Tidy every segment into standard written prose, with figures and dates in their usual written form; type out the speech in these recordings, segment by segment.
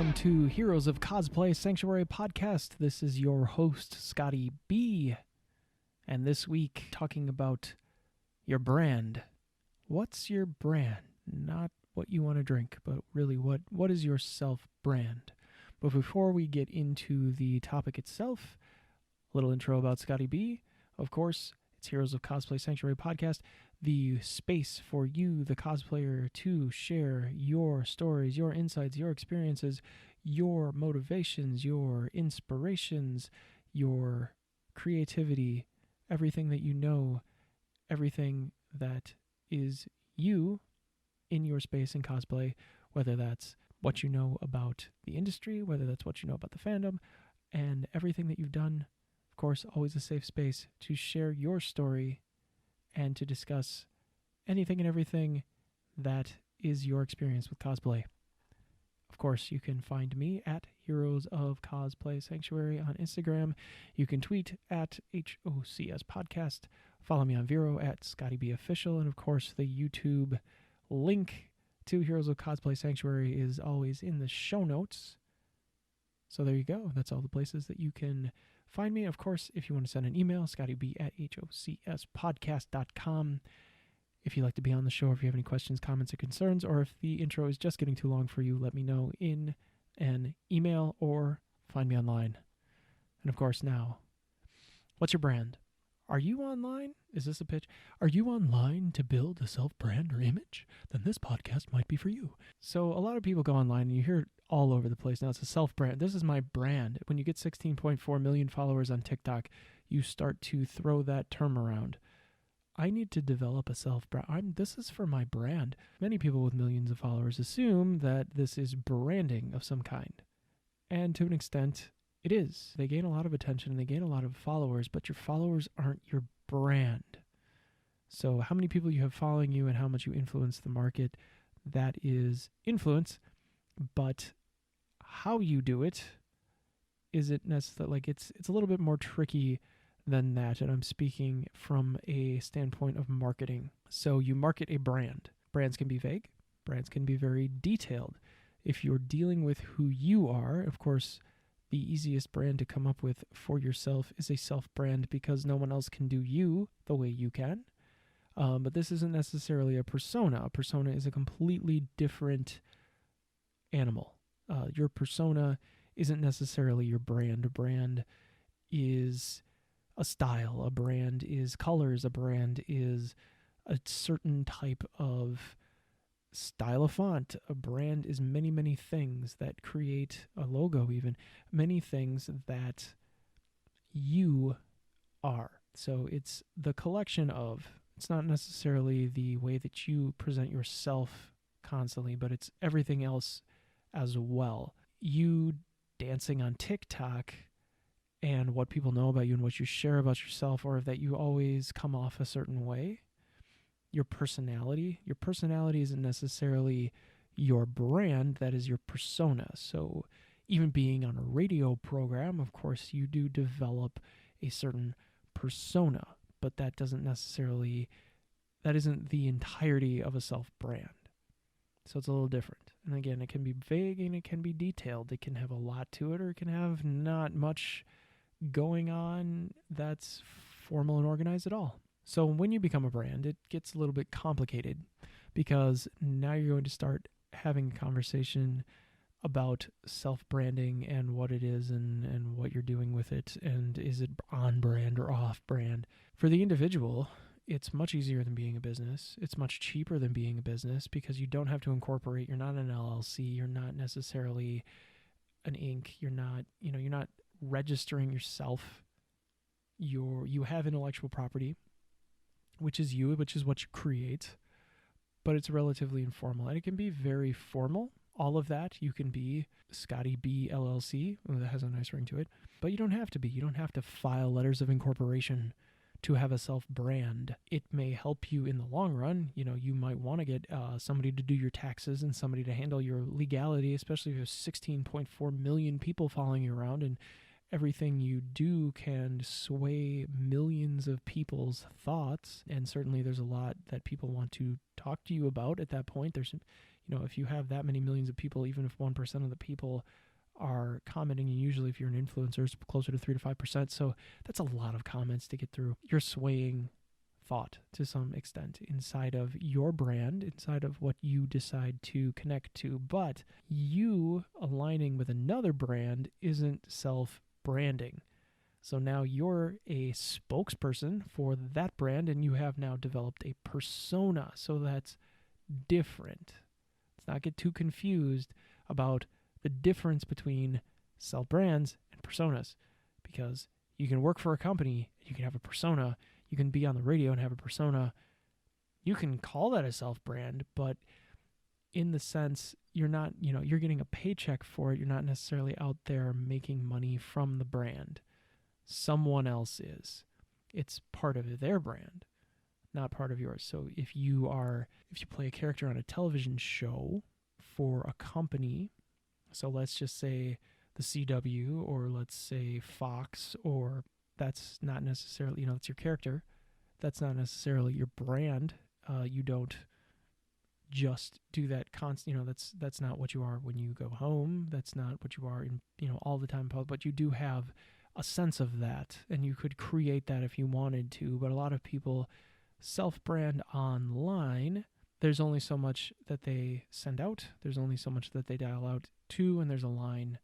welcome to Heroes of Cosplay Sanctuary Podcast. This is your host, Scotty B. And this week, talking about your brand. What's your brand? Not what you want to drink, but really what is your self-brand? But before we get into the topic itself, a little intro about Scotty B. Of course, it's Heroes of Cosplay Sanctuary Podcast, the space for you, the cosplayer, to share your stories, your insights, your experiences, your motivations, your inspirations, your creativity, everything that you know, everything that is you in your space in cosplay, whether that's what you know about the industry, whether that's what you know about the fandom, and everything that you've done. Of course, always a safe space to share your story and to discuss anything and everything that is your experience with cosplay. Of course, you can find me at Heroes of Cosplay Sanctuary on Instagram. You can tweet at HoCS Podcast. Follow me on Vero at ScottyBOfficial. And of course, the YouTube link to Heroes of Cosplay Sanctuary is always in the show notes. So there you go. That's all the places that you can find me. Of course, if you want to send an email, scottyb at hocspodcast.com. If you'd like to be on the show, if you have any questions, comments, or concerns, or if the intro is just getting too long for you, let me know in an email or find me online. And of course, now, what's your brand? Are you online? Is this a pitch? Are you online to build a self-brand or image? Then this podcast might be for you. So a lot of people go online and you hear it all over the place. Now it's a self-brand. This is my brand. When you get 16.4 million followers on TikTok, you start to throw that term around. I need to develop a self-brand. This is for my brand. Many people with millions of followers assume that this is branding of some kind. And to an extent, it is. They gain a lot of attention and they gain a lot of followers, but your followers aren't your brand. So how many people you have following you and how much you influence the market, that is influence. But how you do it isn't necessarily, it's a little bit more tricky than that, and I'm speaking from a standpoint of marketing. So you market a brand. Brands can be vague. Brands can be very detailed. If you're dealing with who you are, of course, the easiest brand to come up with for yourself is a self-brand because no one else can do you the way you can. But this isn't necessarily a persona. A persona is a completely different animal. Your persona isn't necessarily your brand. A brand is a style. A brand is colors. A brand is a certain type of style of font. A brand is many, many things that create a logo, even many things that you are. So it's the collection of, it's not necessarily the way that you present yourself constantly, but it's everything else as well. You dancing on TikTok and what people know about you and what you share about yourself, or that you always come off a certain way. Your personality isn't necessarily your brand, that is your persona. So even being on a radio program, of course, you do develop a certain persona, but that isn't the entirety of a self-brand. So it's a little different. And again, it can be vague and it can be detailed. It can have a lot to it, or it can have not much going on that's formal and organized at all. So when you become a brand, it gets a little bit complicated because now you're going to start having a conversation about self-branding and what it is and what you're doing with it, and is it on brand or off brand. For the individual, it's much easier than being a business. It's much cheaper than being a business because you don't have to incorporate. You're not an LLC. You're not necessarily an Inc. You're not registering yourself. You have intellectual property, which is what you create, but it's relatively informal. And it can be very formal. All of that, you can be Scotty B LLC. That has a nice ring to it. But you don't have to be. You don't have to file letters of incorporation to have a self-brand. It may help you in the long run. You might want to get somebody to do your taxes and somebody to handle your legality, especially if you have 16.4 million people following you around, and everything you do can sway millions of people's thoughts, and certainly there's a lot that people want to talk to you about at that point. There's, if you have that many millions of people, even if 1% of the people are commenting, and usually if you're an influencer, it's closer to 3 to 5%, so that's a lot of comments to get through. You're swaying thought to some extent inside of your brand, inside of what you decide to connect to, but you aligning with another brand isn't self-branding. So now you're a spokesperson for that brand, and you have now developed a persona, so that's different. Let's not get too confused about the difference between self-brands and personas, because you can work for a company, you can have a persona, you can be on the radio and have a persona. You can call that a self-brand, but in the sense, you're not, you're getting a paycheck for it. You're not necessarily out there making money from the brand. Someone else is. It's part of their brand, not part of yours. So if you play a character on a television show for a company, so let's just say the CW, or let's say Fox, or that's not necessarily, it's your character. That's not necessarily your brand. You don't just do that that's not what you are when you go home. That's not what you are in, all the time in public, but you do have a sense of that, and you could create that if you wanted to. But a lot of people self-brand online. There's only so much that they send out. There's only so much that they dial out to, and there's a line.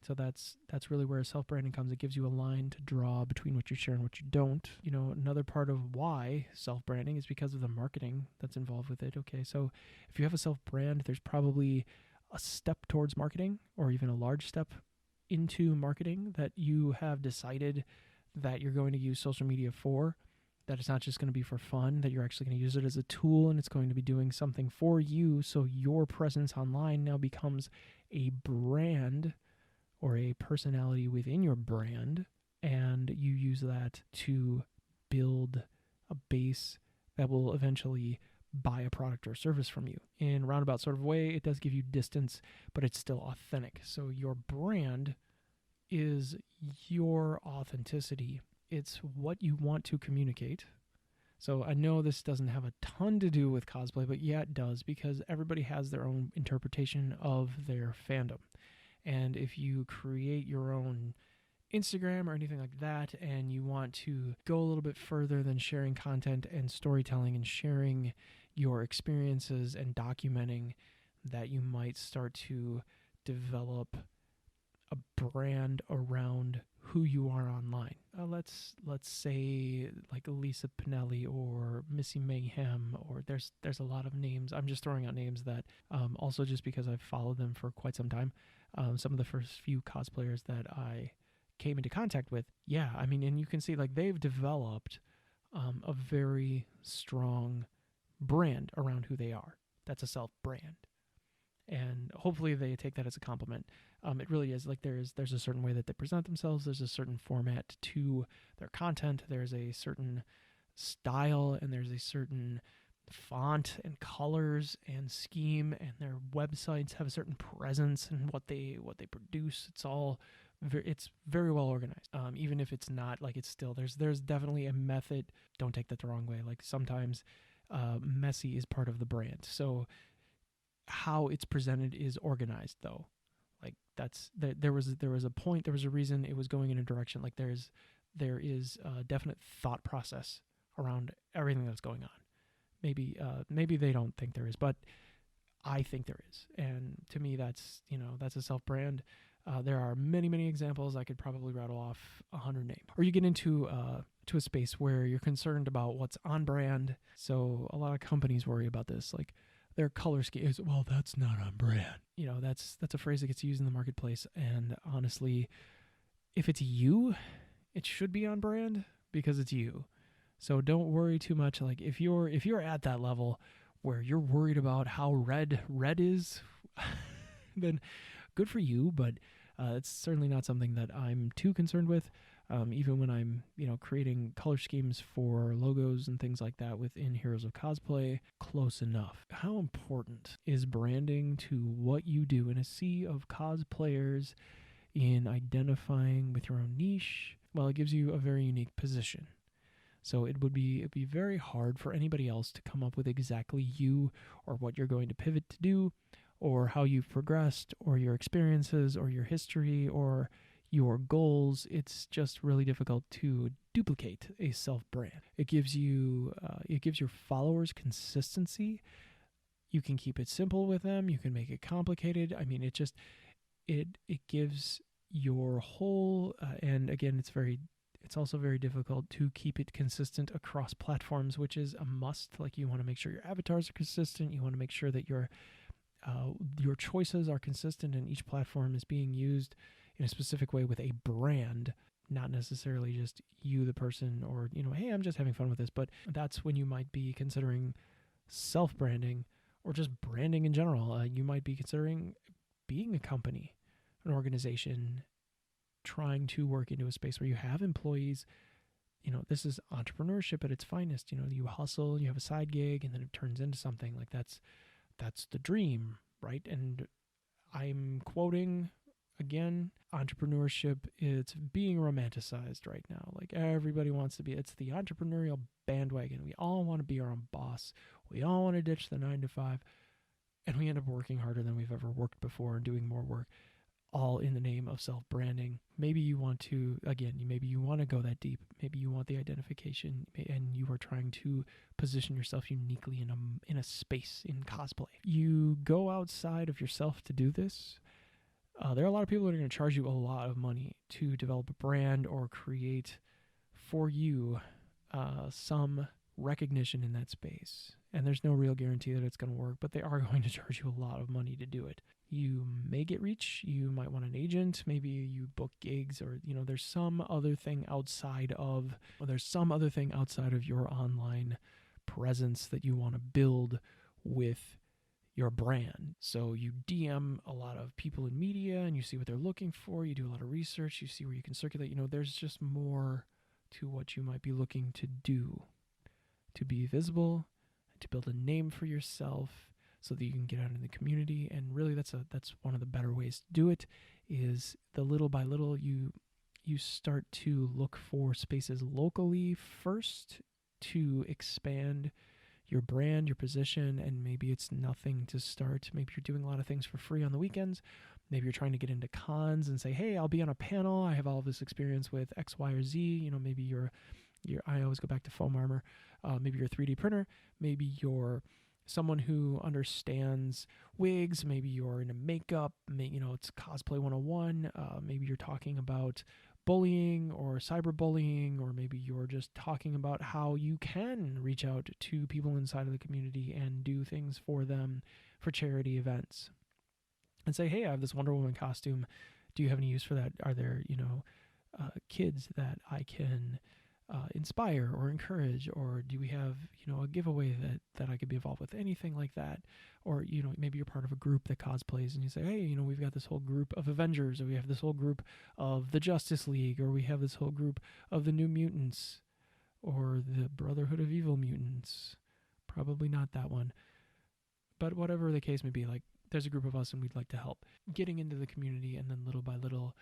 So that's really where self-branding comes. It gives you a line to draw between what you share and what you don't. Another part of why self-branding is because of the marketing that's involved with it. Okay, so if you have a self-brand, there's probably a step towards marketing, or even a large step into marketing that you have decided that you're going to use social media for, that it's not just going to be for fun, that you're actually going to use it as a tool, and it's going to be doing something for you. So your presence online now becomes a brand, or a personality within your brand, and you use that to build a base that will eventually buy a product or service from you. In a roundabout sort of way, it does give you distance, but it's still authentic. So your brand is your authenticity. It's what you want to communicate. So I know this doesn't have a ton to do with cosplay, but yeah, it does, because everybody has their own interpretation of their fandom. And if you create your own Instagram or anything like that, and you want to go a little bit further than sharing content and storytelling and sharing your experiences and documenting that, you might start to develop a brand around who you are online. Let's say like Lisa Pinelli or Missy Mayhem, or there's a lot of names. I'm just throwing out names that also just because I've followed them for quite some time. Some of the first few cosplayers that I came into contact with, and you can see like they've developed a very strong brand around who they are. That's a self-brand. And hopefully they take that as a compliment. It really is. Like there's a certain way that they present themselves. There's a certain format to their content. There's a certain style, and there's a certain font and colors and scheme, and their websites have a certain presence and what they produce. It's very well organized. Even if it's not, like, it's still there's definitely a method. Don't take that the wrong way. Like sometimes messy is part of the brand. So how it's presented is organized, though. Like there was a point, there was a reason it was going in a direction. Like there is a definite thought process around everything that's going on. Maybe they don't think there is, but I think there is. And to me, that's a self-brand. There are many examples. I could probably rattle off 100 names. Or you get into to a space where you're concerned about what's on brand. So a lot of companies worry about this, like their color scheme is, well, that's not on brand. That's a phrase that gets used in the marketplace. And honestly, if it's you, it should be on brand because it's you. So don't worry too much. Like if you're at that level where you're worried about how red is, then good for you. But it's certainly not something that I'm too concerned with. Even when I'm, creating color schemes for logos and things like that within Heroes of Cosplay, close enough. How important is branding to what you do? In a sea of cosplayers, in identifying with your own niche, well, it gives you a very unique position. So it'd be very hard for anybody else to come up with exactly you or what you're going to pivot to do or how you've progressed or your experiences or your history or your goals. It's just really difficult to duplicate a self brand. It gives your followers consistency. You can keep it simple with them. You can make it complicated. I mean, it gives your whole and again, it's also very difficult to keep it consistent across platforms, which is a must. Like, you want to make sure your avatars are consistent. You want to make sure that your choices are consistent and each platform is being used in a specific way with a brand, not necessarily just you, the person, or, hey, I'm just having fun with this. But that's when you might be considering self-branding or just branding in general. You might be considering being a company, an organization, trying to work into a space where you have employees. This is entrepreneurship at its finest. You hustle, you have a side gig, and then it turns into something. Like, that's the dream, right? And I'm quoting again, entrepreneurship, it's being romanticized right now. Like, everybody wants to be, it's the entrepreneurial bandwagon. We all want to be our own boss. We all want to ditch the 9 to 5, and we end up working harder than we've ever worked before and doing more work, all in the name of self-branding. Maybe you want to, again, maybe you want to go that deep. Maybe you want the identification, and you are trying to position yourself uniquely in a space in cosplay. You go outside of yourself to do this. There are a lot of people that are going to charge you a lot of money to develop a brand or create for you some recognition in that space. And there's no real guarantee that it's going to work, but they are going to charge you a lot of money to do it. You may get reach. You might want an agent. Maybe you book gigs, or there's some other thing outside of your online presence that you want to build with your brand. So you DM a lot of people in media and you see what they're looking for. You do a lot of research. You see where you can circulate. There's just more to what you might be looking to do to be visible, to build a name for yourself so that you can get out in the community. And really, that's one of the better ways to do it, is the little by little you start to look for spaces locally first to expand your brand, your position. And maybe it's nothing to start. Maybe you're doing a lot of things for free on the weekends. Maybe you're trying to get into cons and say, hey, I'll be on a panel. I have all of this experience with X, Y, or Z. Maybe I always go back to foam armor. Maybe you're a 3D printer. Maybe you're someone who understands wigs. Maybe you're into makeup. It's Cosplay 101. Maybe you're talking about bullying or cyberbullying, or maybe you're just talking about how you can reach out to people inside of the community and do things for them for charity events. And say, hey, I have this Wonder Woman costume. Do you have any use for that? Are there, kids that I can inspire or encourage, or do we have a giveaway that I could be involved with? Anything like that. Or maybe you're part of a group that cosplays and you say, hey, we've got this whole group of Avengers, or we have this whole group of the Justice League, or we have this whole group of the New Mutants, or the Brotherhood of Evil Mutants. Probably not that one, but whatever the case may be, like, there's a group of us and we'd like to help. Getting into the community and then little by little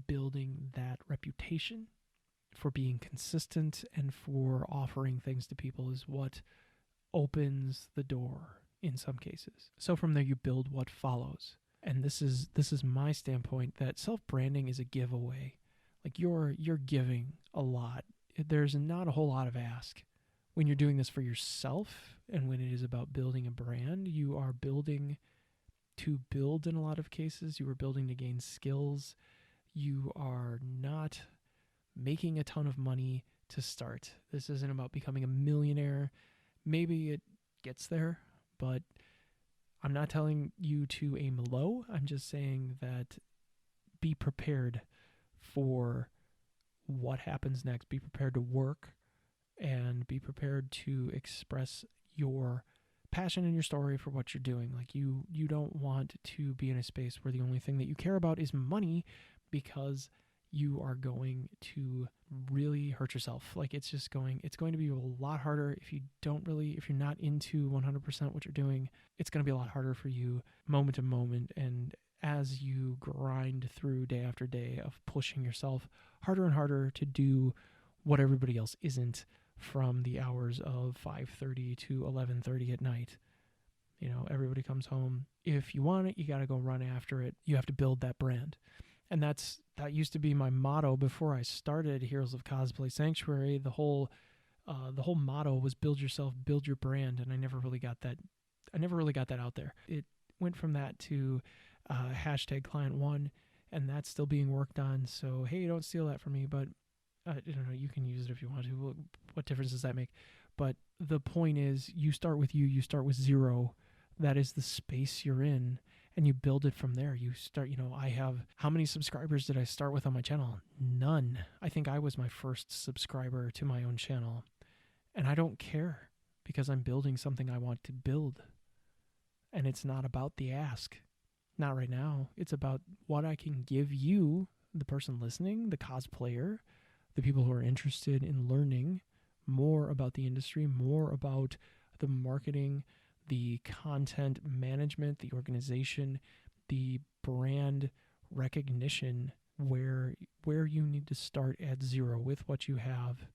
building that reputation for being consistent and for offering things to people is what opens the door in some cases. So from there you build what follows. And this is my standpoint, that self-branding is a giveaway. Like, you're giving a lot. There's not a whole lot of ask. When you're doing this for yourself and when it is about building a brand, you are building to build in a lot of cases. You are building to gain skills. You are not making a ton of money to start. This isn't about becoming a millionaire. Maybe it gets there, but I'm not telling you to aim low. I'm just saying that be prepared for what happens next. Be prepared to work and be prepared to express your passion and your story for what you're doing. Like, you don't want to be in a space where the only thing that you care about is money, because you are going to really hurt yourself. Like, it's going to be a lot harder if you're not into 100% what you're doing. It's going to be a lot harder for you moment to moment and as you grind through day after day of pushing yourself harder and harder to do what everybody else isn't from the hours of 5:30 to 11:30 at night. Everybody comes home. If you want it, you got to go run after it. You have to build that brand. And that used to be my motto before I started Heroes of Cosplay Sanctuary. The whole motto was build yourself, build your brand, and I never really got that out there. It went from that to hashtag client one, and that's still being worked on. So hey, don't steal that from me, but you can use it if you want to. What difference does that make? But the point is, you start with you start with zero. That is the space you're in, and you build it from there. You start, how many subscribers did I start with on my channel? None. I think I was my first subscriber to my own channel. And I don't care, because I'm building something I want to build. And it's not about the ask. Not right now. It's about what I can give you, the person listening, the cosplayer, the people who are interested in learning more about the industry, more about the marketing, the content management, the organization, the brand recognition, where you need to start at zero with what you have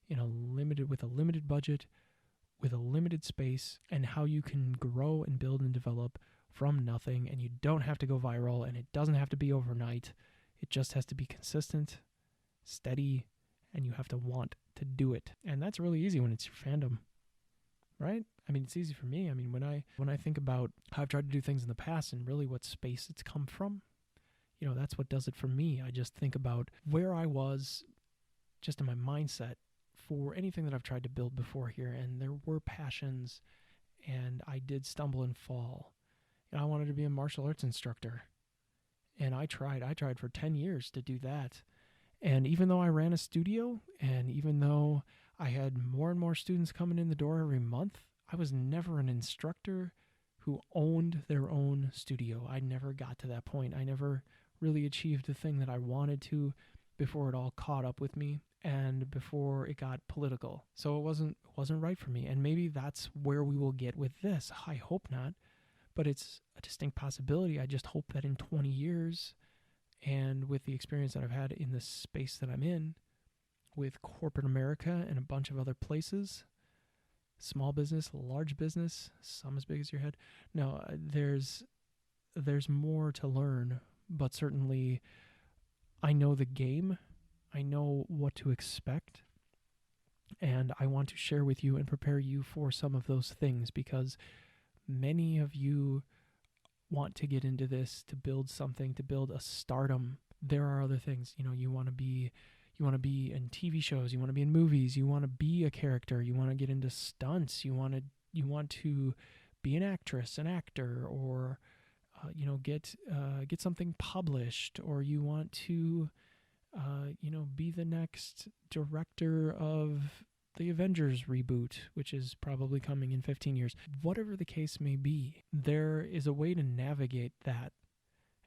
with a limited budget, with a limited space, and how you can grow and build and develop from nothing. And you don't have to go viral, and it doesn't have to be overnight. It just has to be consistent, steady, and you have to want to do it. And that's really easy when it's your fandom, right? I mean, it's easy for me. I mean, when I think about how I've tried to do things in the past and really what space it's come from, that's what does it for me. I just think about where I was just in my mindset for anything that I've tried to build before here. And there were passions, and I did stumble and fall. I wanted to be a martial arts instructor, and I tried for 10 years to do that. And even though I ran a studio, and even though I had more and more students coming in the door every month, I was never an instructor who owned their own studio. I never got to that point. I never really achieved the thing that I wanted to before it all caught up with me and before it got political. So it wasn't right for me. And maybe that's where we will get with this. I hope not, but it's a distinct possibility. I just hope that in 20 years, and with the experience that I've had in the space that I'm in, with corporate America and a bunch of other places, small business, large business, some as big as your head. No, there's more to learn, but certainly I know the game. I know what to expect, and I want to share with you and prepare you for some of those things, because many of you want to get into this, to build something, to build a stardom. There are other things, you want to be in TV shows, you want to be in movies, you want to be a character, you want to get into stunts, you want to be an actress, an actor, or get something published, or you want to be the next director of the Avengers reboot, which is probably coming in 15 years. Whatever the case may be, there is a way to navigate that,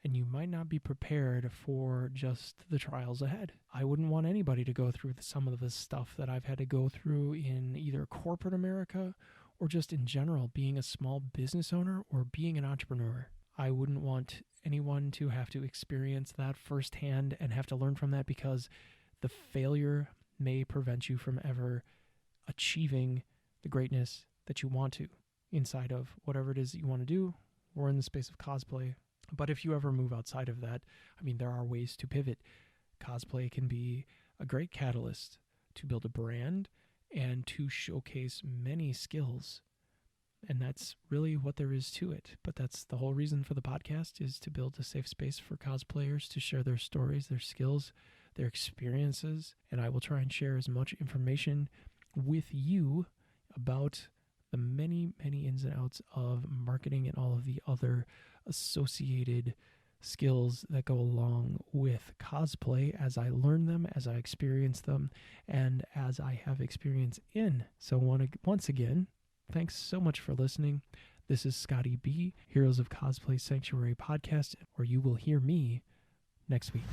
and you might not be prepared for just the trials ahead. I wouldn't want anybody to go through some of the stuff that I've had to go through in either corporate America or just in general, being a small business owner or being an entrepreneur. I wouldn't want anyone to have to experience that firsthand and have to learn from that, because the failure may prevent you from ever achieving the greatness that you want to inside of whatever it is that you want to do, or in the space of cosplay. But if you ever move outside of that, there are ways to pivot. Cosplay can be a great catalyst to build a brand and to showcase many skills. And that's really what there is to it. But that's the whole reason for the podcast, is to build a safe space for cosplayers to share their stories, their skills, their experiences. And I will try and share as much information with you about the many, many ins and outs of marketing and all of the other associated skills that go along with cosplay as I learn them, as I experience them, and as I have experience in. So once again, thanks so much for listening. This is Scotty B, Heroes of Cosplay Sanctuary podcast, where you will hear me next week.